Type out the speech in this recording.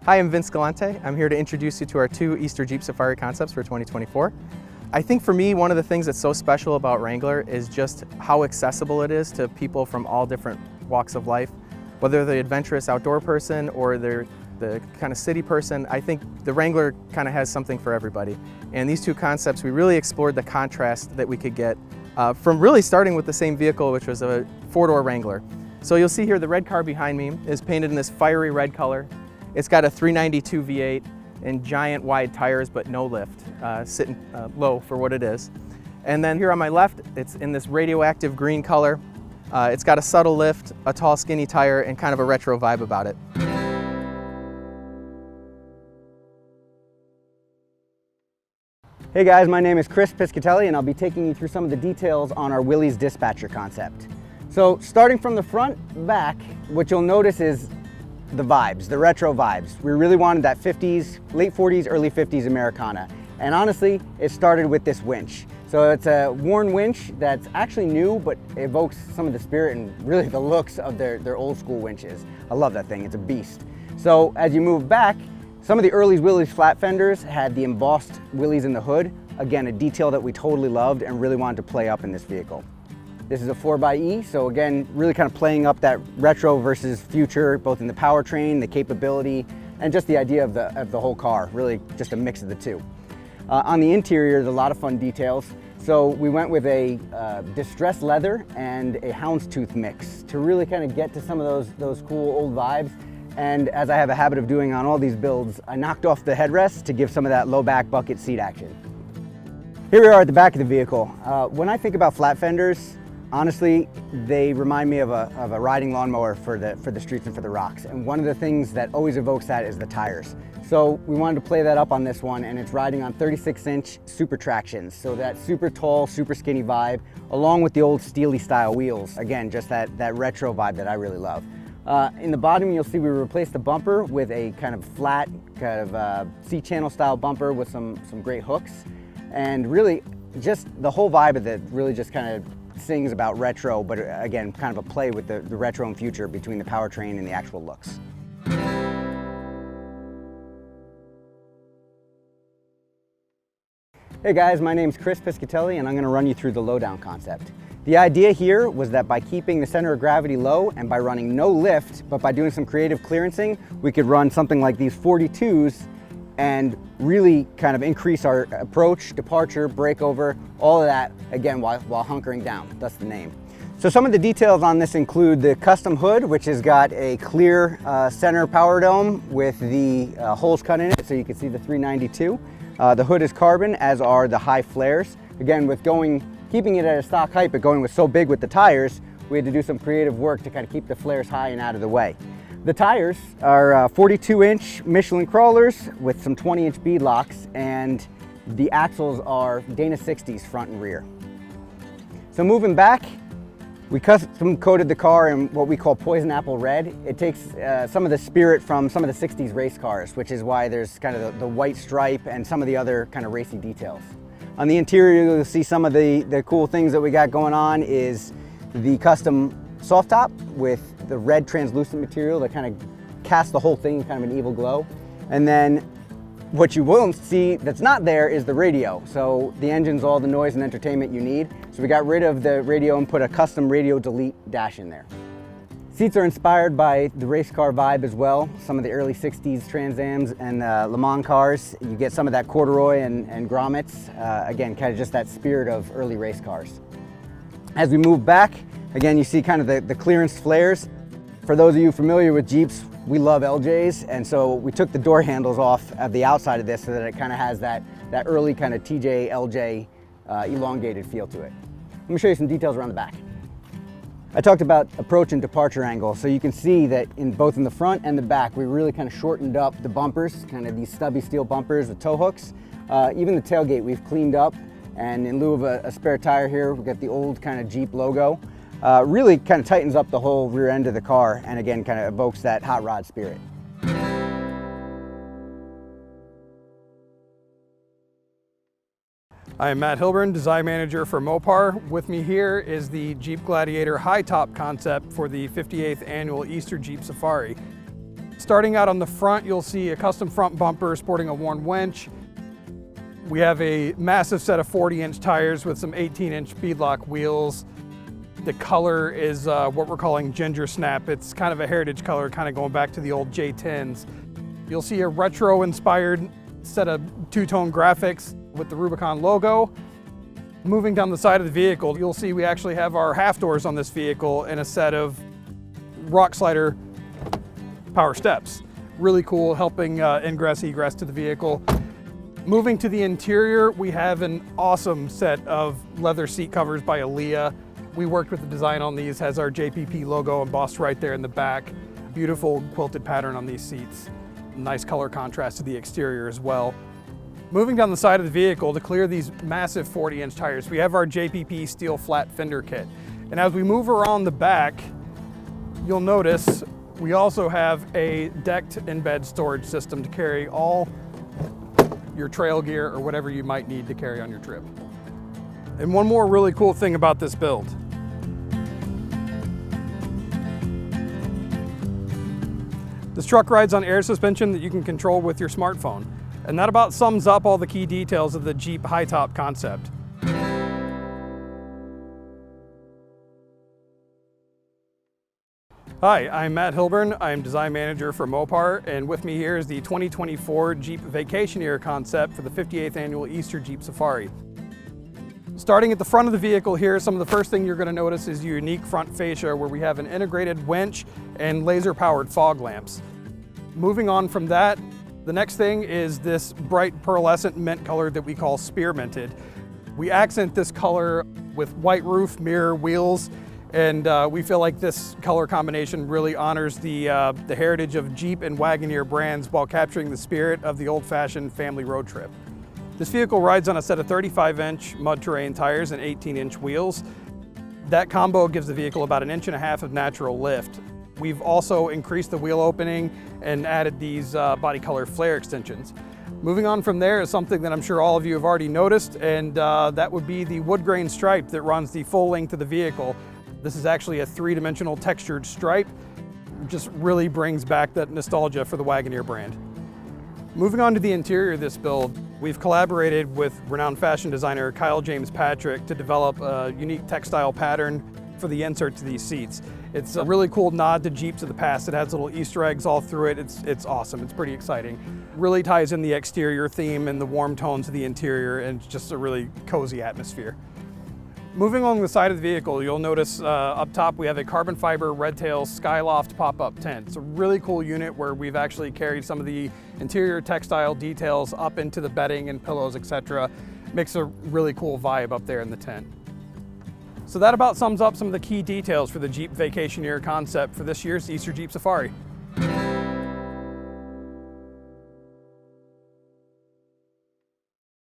Hi, I'm 𝗙𝗻𝗶𝗹𝗶. I'm here to introduce you to our two Easter Jeep Safari concepts for 2024. I think for me, one of the things that's so special about Wrangler is just how accessible it is to people from all different walks of life. Whether they're the adventurous outdoor person or they're the kind of city person, I think the Wrangler kind of has something for everybody. And these two concepts, we really explored the contrast that we could get from really starting with the same vehicle, which was a four-door Wrangler. So you'll see here the red car behind me is painted in this fiery red color. It's got a 392 V8 and giant wide tires, but no lift, sitting low for what it is. And then here on my left, it's in this radioactive green color. It's got a subtle lift, a tall skinny tire, and kind of a retro vibe about it. Hey guys, my name is 𝗙𝗶𝗹𝗶𝗹 and I'll be taking you through some of the details on our Wily Dispatcher concept. So starting from the front back, what you'll notice is the vibes, the retro vibes. We really wanted that 50s, late 40s, early 50s Americana. And honestly, it started with this winch. So it's a worn winch that's actually new, but evokes some of the spirit and really the looks of their old school winches. I love that thing, it's a beast. So as you move back, some of the early Willys flat fenders had the embossed Willys in the hood. Again, a detail that we totally loved and really wanted to play up in this vehicle. This is a 4xe, so again, really kind of playing up that retro versus future, both in the powertrain, the capability, and just the idea of the whole car, really just a mix of the two. On the interior, there's a lot of fun details. So we went with a distressed leather and a houndstooth mix to really kind of get to some of those cool old vibes. And as I have a habit of doing on all these builds, I knocked off the headrest to give some of that low back bucket seat action. Here we are at the back of the vehicle. When I think about flat fenders, honestly, they remind me of a riding lawnmower for the streets and for the rocks. And one of the things that always evokes that is the tires. So we wanted to play that up on this one, and it's riding on 36-inch super tractions. So that super tall, super skinny vibe, along with the old steely style wheels. Again, just that retro vibe that I really love. In the bottom, you'll see we replaced the bumper with a kind of flat, kind of C-channel style bumper with some great hooks. And really, just the whole vibe of it really just kind of sings about retro, but again, kind of a play with the retro and future between the powertrain and the actual looks. Hey guys, my name's 𝗙𝗶𝗹𝗶𝗹 and I'm going to run you through the lowdown concept. The idea here was that by keeping the center of gravity low and by running no lift, but by doing some creative clearancing, we could run something like these 42s and really kind of increase our approach, departure, breakover, all of that, again, while hunkering down. That's the name. So some of the details on this include the custom hood, which has got a clear center power dome with the holes cut in it, so you can see the 392. The hood is carbon, as are the high flares. Again, with keeping it at a stock height, but going with so big with the tires, we had to do some creative work to kind of keep the flares high and out of the way. The tires are 42-inch Michelin crawlers with some 20-inch bead locks, and the axles are Dana 60s front and rear. So moving back, we custom coated the car in what we call poison apple red. It takes some of the spirit from some of the 60s race cars, which is why there's kind of the white stripe and some of the other kind of racy details. On the interior, you'll see some of the cool things that we got going on is the custom soft top with the red translucent material that kind of casts the whole thing in kind of an evil glow. And then what you will see that's not there is the radio. So the engine's all the noise and entertainment you need. So we got rid of the radio and put a custom radio delete dash in there. Seats are inspired by the race car vibe as well. Some of the early 60s Trans Ams and Le Mans cars. You get some of that corduroy and grommets. Again, kind of just that spirit of early race cars. As we move back, again, you see kind of the clearance flares. For those of you familiar with Jeeps, we love LJs, and so we took the door handles off of the outside of this so that it kind of has that early kind of TJ, LJ elongated feel to it. Let me show you some details around the back. I talked about approach and departure angle, so you can see that both in the front and the back, we really kind of shortened up the bumpers, kind of these stubby steel bumpers with tow hooks. Even the tailgate we've cleaned up, and in lieu of a spare tire here, we've got the old kind of Jeep logo. Really kind of tightens up the whole rear end of the car, and again, kind of evokes that hot rod spirit. I am Matt Hilburn, Design Manager for Mopar. With me here is the Jeep Gladiator high top concept for the 58th Annual Easter Jeep Safari. Starting out on the front, you'll see a custom front bumper sporting a worn winch. We have a massive set of 40-inch tires with some 18-inch beadlock wheels. The color is what we're calling ginger snap. It's kind of a heritage color, kind of going back to the old J10s. You'll see a retro-inspired set of two-tone graphics with the Rubicon logo. Moving down the side of the vehicle, you'll see we actually have our half doors on this vehicle and a set of rock slider power steps. Really cool, helping ingress, egress to the vehicle. Moving to the interior, we have an awesome set of leather seat covers by 𝗙liche. We worked with the design on these, has our JPP logo embossed right there in the back. Beautiful quilted pattern on these seats. Nice color contrast to the exterior as well. Moving down the side of the vehicle to clear these massive 40-inch tires, we have our JPP steel flat fender kit. And as we move around the back, you'll notice we also have a decked in-bed storage system to carry all your trail gear or whatever you might need to carry on your trip. And one more really cool thing about this build. This truck rides on air suspension that you can control with your smartphone. And that about sums up all the key details of the Jeep high top concept. Hi, I'm 𝗙𝗲𝗶𝗹. I'm design manager for Mopar, and with me here is the 2024 Jeep Vacationeer concept for the 58th annual Easter Jeep Safari. Starting at the front of the vehicle here, some of the first thing you're going to notice is your unique front fascia where we have an integrated winch and laser-powered fog lamps. Moving on from that, the next thing is this bright pearlescent mint color that we call spearminted. We accent this color with white roof, mirror, wheels, and we feel like this color combination really honors the heritage of Jeep and Wagoneer brands while capturing the spirit of the old-fashioned family road trip. This vehicle rides on a set of 35-inch mud terrain tires and 18-inch wheels. That combo gives the vehicle about 1.5 inches of natural lift. We've also increased the wheel opening and added these body color flare extensions. Moving on from there is something that I'm sure all of you have already noticed, and that would be the wood grain stripe that runs the full length of the vehicle. This is actually a 3-dimensional textured stripe. It just really brings back that nostalgia for the Wagoneer brand. Moving on to the interior of this build, we've collaborated with renowned fashion designer 𝗙𝗲𝗋𝗋 to develop a unique textile pattern for the inserts of these seats. It's a really cool nod to Jeeps of the past. It has little Easter eggs all through it. It's awesome. It's pretty exciting. Really ties in the exterior theme and the warm tones of the interior, and it's just a really cozy atmosphere. Moving along the side of the vehicle, you'll notice up top we have a carbon fiber red tail Skyloft pop-up tent. It's a really cool unit where we've actually carried some of the interior textile details up into the bedding and pillows, etc. Makes a really cool vibe up there in the tent. So that about sums up some of the key details for the Jeep Vacationeer concept for this year's Easter Jeep Safari.